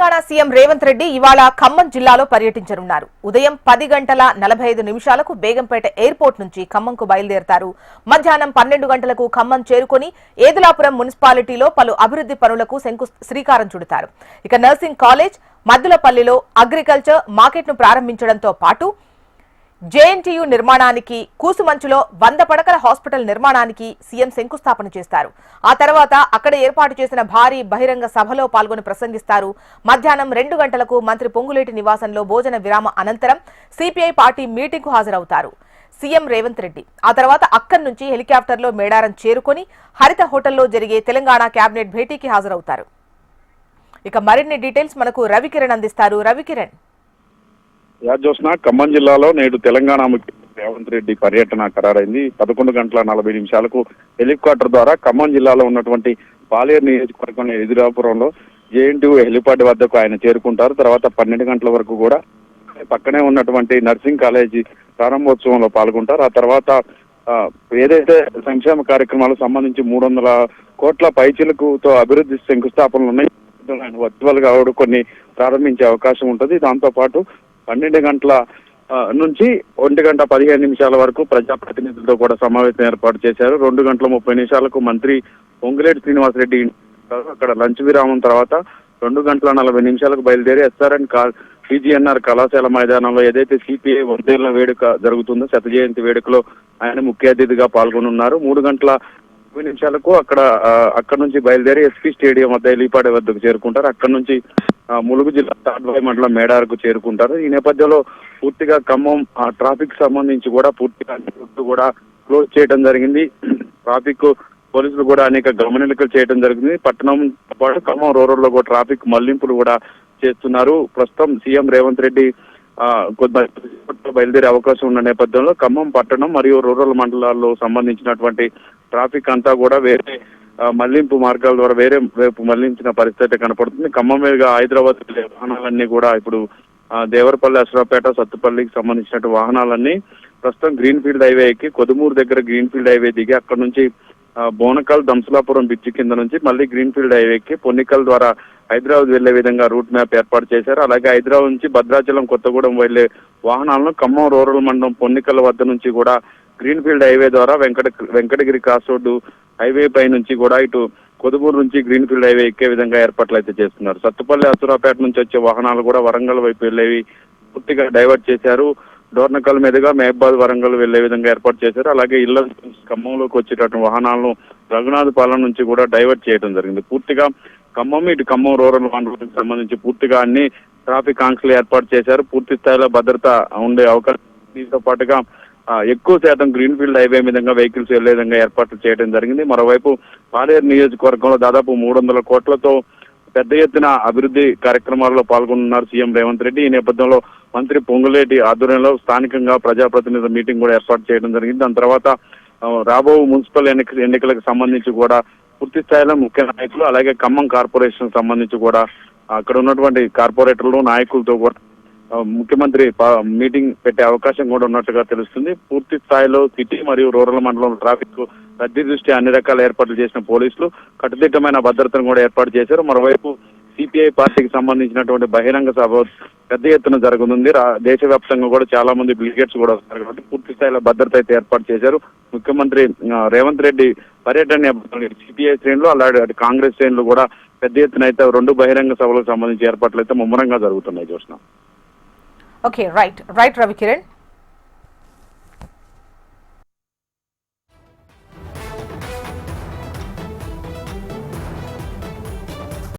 Telangana CM Revanth Reddy ఇవాళ ఖమ్మం జిల్లాలో పర్యటించనున్నారు. ఉదయం 10:45 బేగంపేట ఎయిర్పోర్ట్ నుంచి ఖమ్మంకు బయలుదేరతారు. మధ్యాహ్నం 12 గంటలకు ఖమ్మం చేరుకుని ఏదులాపురం మున్సిపాలిటీలో పలు అభివృద్ధి పనులకు శ్రీకారం చుడతారు. ఇక నర్సింగ్ కాలేజ్, మద్దులపల్లిలో అగ్రికల్చర్ మార్కెట్ను ప్రారంభించడంతో పాటు జేఎన్టీయూ నిర్మాణానికి, కూసుమంచులో 100 పడకల హాస్పిటల్ నిర్మాణానికి సీఎం శంకుస్థాపన చేస్తారు. ఆ తర్వాత అక్కడ ఏర్పాటు చేసిన భారీ బహిరంగ సభలో పాల్గొని ప్రసంగిస్తారు. మధ్యాహ్నం 2 గంటలకు మంత్రి పొంగులేటి నివాసంలో భోజన విరామ అనంతరం సిపిఐ పార్టీ మీటింగ్కు హాజరవుతారు సీఎం రేవంత్ రెడ్డి. ఆ తర్వాత అక్కడి నుంచి హెలికాప్టర్లో మేడారం చేరుకుని హరిత హోటల్లో జరిగే తెలంగాణ కేబినెట్ భేటీకి హాజరవుతారు. ఇక మరిన్ని డీటెయిల్స్ మనకు రవికిరణ్ అందిస్తారు. రవికిరణ్, చూసిన ఖమ్మం జిల్లాలో నేడు తెలంగాణ ముఖ్యమంత్రి రేవంత్ రెడ్డి పర్యటన ఖరారైంది. 11:40 హెలికాప్టర్ ద్వారా ఖమ్మం జిల్లాలో ఉన్నటువంటి పాలేరు నియోజకవర్గం ఎదురాపురంలో జేఎన్టీయూ హెలిపాడ్ వద్దకు ఆయన చేరుకుంటారు. తర్వాత 12 గంటల వరకు కూడా పక్కనే ఉన్నటువంటి నర్సింగ్ కాలేజీ ప్రారంభోత్సవంలో పాల్గొంటారు. ఆ తర్వాత ఏదైతే సంక్షేమ కార్యక్రమాలకు సంబంధించి 300 కోట్ల పైచిలకుతో అభివృద్ధి శంకుస్థాపనలు ఉన్నాయి, వర్చువల్ గా కొన్ని ప్రారంభించే అవకాశం ఉంటుంది. దాంతో పాటు 12 గంటల నుంచి 1:15 వరకు ప్రజాప్రతినిధులతో కూడా సమావేశం ఏర్పాటు చేశారు. 2:30 మంత్రి పొంగులేటి శ్రీనివాసరెడ్డి అక్కడ లంచ్ విరామం తర్వాత 2:40 బయలుదేరి ఎస్ఆర్ఎన్ పీజీఎన్ఆర్ కళాశాల మైదానంలో ఏదైతే సిపిఐ 100 వేడుక జరుగుతుందో, శత జయంతి వేడుకలో ఆయన ముఖ్య అతిథిగా పాల్గొనున్నారు. 3:20 అక్కడ నుంచి బయలుదేరి ఎస్పీ స్టేడియం వద్ద హెలిపాడ్ వద్దకు చేరుకుంటారు. అక్కడ నుంచి ములుగు జిల్లా తాడ్వాయి మండలం మేడారకు చేరుకుంటారు. ఈ నేపథ్యంలో పూర్తిగా ఖమ్మం ట్రాఫిక్ సంబంధించి కూడా పూర్తిగా కూడా క్లోజ్ చేయడం జరిగింది. ట్రాఫిక్ పోలీసులు కూడా అనేక గమనికలు చేయడం జరిగింది. పట్టణం పాటు ఖమ్మం రూరల్ లో కూడా ట్రాఫిక్ మళ్లింపులు కూడా చేస్తున్నారు. ప్రస్తుతం సీఎం రేవంత్ రెడ్డి బయలుదేరే అవకాశం ఉన్న నేపథ్యంలో ఖమ్మం పట్టణం మరియు రూరల్ మండలాల్లో సంబంధించినటువంటి ట్రాఫిక్ అంతా కూడా వేరే మళ్లింపు మార్గాల ద్వారా వేరే వైపు మళ్లించిన పరిస్థితి కనపడుతుంది. ఖమ్మం మీదుగా హైదరాబాద్ వాహనాలన్నీ కూడా ఇప్పుడు దేవరపల్లి, అశ్రాపేట, సత్తుపల్లికి సంబంధించిన వాహనాలన్నీ ప్రస్తుతం గ్రీన్ ఫీల్డ్ హైవే ఎక్కి కొదుమూరు దగ్గర గ్రీన్ ఫీల్డ్ హైవే దిగి అక్కడ నుంచి బోనకల్ దంసలాపురం బ్రిడ్జి కింద నుంచి మళ్ళీ గ్రీన్ ఫీల్డ్ హైవే ఎక్కి పొన్నికల్ ద్వారా హైదరాబాద్ వెళ్లే విధంగా రూట్ మ్యాప్ ఏర్పాటు చేశారు. అలాగే హైదరాబాద్ నుంచి భద్రాచలం, కొత్తగూడెం వెళ్లే వాహనాలను ఖమ్మం రూరల్ మండలం పొన్నికల్ వద్ద నుంచి కూడా గ్రీన్ ఫీల్డ్ హైవే ద్వారా వెంకటగిరి క్రాస్ రోడ్డు హైవే పై నుంచి కూడా ఇటు కొదుమూరు నుంచి గ్రీన్ ఫీల్డ్ హైవే ఎక్కే విధంగా ఏర్పాట్లు అయితే చేస్తున్నారు. సత్తుపల్లి, అసురాపేట నుంచి వచ్చే వాహనాలు కూడా వరంగల్ వైపు వెళ్లేవి పూర్తిగా డైవర్ట్ చేశారు. డోర్నకల్ మీదుగా మహబాద్, వరంగల్ వెళ్లే విధంగా ఏర్పాటు చేశారు. అలాగే ఇళ్ల ఖమ్మంలోకి వచ్చేటటువంటి వాహనాలను రఘునాథపాలెం నుంచి కూడా డైవర్ట్ చేయడం జరిగింది. పూర్తిగా ఖమ్మం రూరల్ మండలానికి సంబంధించి పూర్తిగా అన్ని ట్రాఫిక్ ఆంక్షలు ఏర్పాటు చేశారు. పూర్తి స్థాయిలో భద్రత ఉండే అవకాశం. దీంతో పాటుగా ఎక్కువ శాతం గ్రీన్ ఫీల్డ్ హైవే విధంగా వెహికల్స్ వెళ్లే విధంగా ఏర్పాట్లు చేయడం జరిగింది. మరోవైపు పాలేరు నియోజకవర్గంలో దాదాపు 300 కోట్లతో పెద్ద ఎత్తున అభివృద్ధి కార్యక్రమాల్లో పాల్గొన్నారు సీఎం రేవంత్ రెడ్డి. ఈ నేపథ్యంలో మంత్రి పొంగులేటి ఆధ్వర్యంలో స్థానికంగా ప్రజాప్రతినిధుల మీటింగ్ కూడా ఏర్పాటు చేయడం జరిగింది. దాని తర్వాత రాబో మున్సిపల్ ఎన్నికలకు సంబంధించి కూడా పూర్తి స్థాయిలో ముఖ్య నాయకులు, అలాగే ఖమ్మం కార్పొరేషన్ సంబంధించి కూడా అక్కడ ఉన్నటువంటి కార్పొరేటర్లు, నాయకులతో కూడా ముఖ్యమంత్రి మీటింగ్ పెట్టే అవకాశం కూడా ఉన్నట్టుగా తెలుస్తుంది. పూర్తి స్థాయిలో సిటీ మరియు రూరల్ మండలంలో ట్రాఫిక్ రద్దీ దృష్ట్యా అన్ని రకాల ఏర్పాట్లు చేసిన పోలీసులు కట్టుదిట్టమైన భద్రతను కూడా ఏర్పాటు చేశారు. మరోవైపు సిపిఐ పార్టీకి సంబంధించినటువంటి బహిరంగ సభ పెద్ద ఎత్తున జరగనుంది. దేశవ్యాప్తంగా కూడా చాలా మంది డెలిగేట్స్ కూడా వస్తారు కాబట్టి పూర్తి స్థాయిలో భద్రత అయితే ఏర్పాటు చేశారు. ముఖ్యమంత్రి రేవంత్ రెడ్డి పర్యటన సిపిఐ శ్రేణులు అలాగే కాంగ్రెస్ శ్రేణులు కూడా పెద్ద ఎత్తున అయితే 2 బహిరంగ సభలకు సంబంధించి ఏర్పాట్లు అయితే ముమ్మరంగా జరుగుతున్నాయి. చూస్తున్నాం. Okay, right Ravikiran.